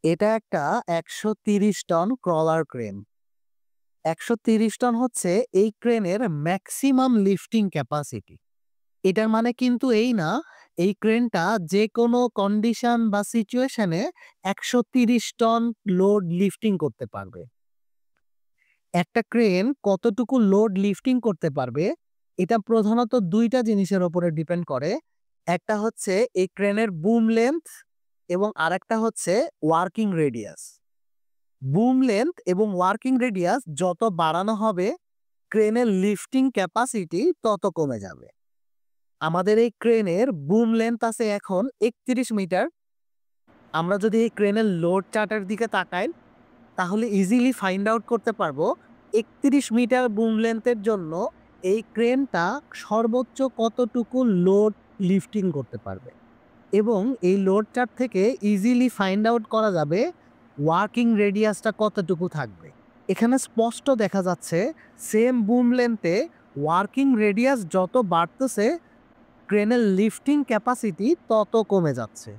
এটা একটা ১৩০ ton crawler crane. ১৩০ ton হচ্ছে এই ক্রেনের ম্যাক্সিমাম লিফটিং ক্যাপাসিটি। এটার মানে কিন্তু এই না, এই ক্রেনটা যেকোনো কন্ডিশন বা সিচুয়েশনে ১৩০ টন লোড লিফটিং করতে পারবে। একটা ক্রেন কতটুকু লোড লিফটিং করতে পারবে, এটা প্রধানত ২ টা জিনিসের উপরে ডিপেন্ড করে। একটা হচ্ছে এই ক্রেনের বুম লেন্থ এবং আরেকটা হচ্ছে ওয়ার্কিং রেডিয়াস। বুম লেন্থ এবং ওয়ার্কিং রেডিয়াস যত বাড়ানো হবে, ক্রেনের লিফটিং ক্যাপাসিটি তত কমে যাবে। আমাদের এই ক্রেনের বুম লেন্থ আছে এখন ৩১ মিটার। আমরা যদি এই ক্রেনের লোড চার্টের দিকে তাকাই, তাহলে ইজিলি ফাইন্ড আউট করতে পারবো ৩১ মিটার বুম লেন্থের জন্য এই ক্রেনটা সর্বোচ্চ কতটুকু লোড লিফটিং করতে পারবে। এবং এই লোড চার্ট থেকে ইজিলি ফাইন্ড আউট করা যাবে ওয়ার্কিং রেডিয়াসটা কতটুকু থাকবে। এখানে স্পষ্ট দেখা যাচ্ছে সেম বুম লেন্থে ওয়ার্কিং রেডিয়াস যত বাড়তেছে, ক্রেনের লিফটিং ক্যাপাসিটি তত কমে যাচ্ছে।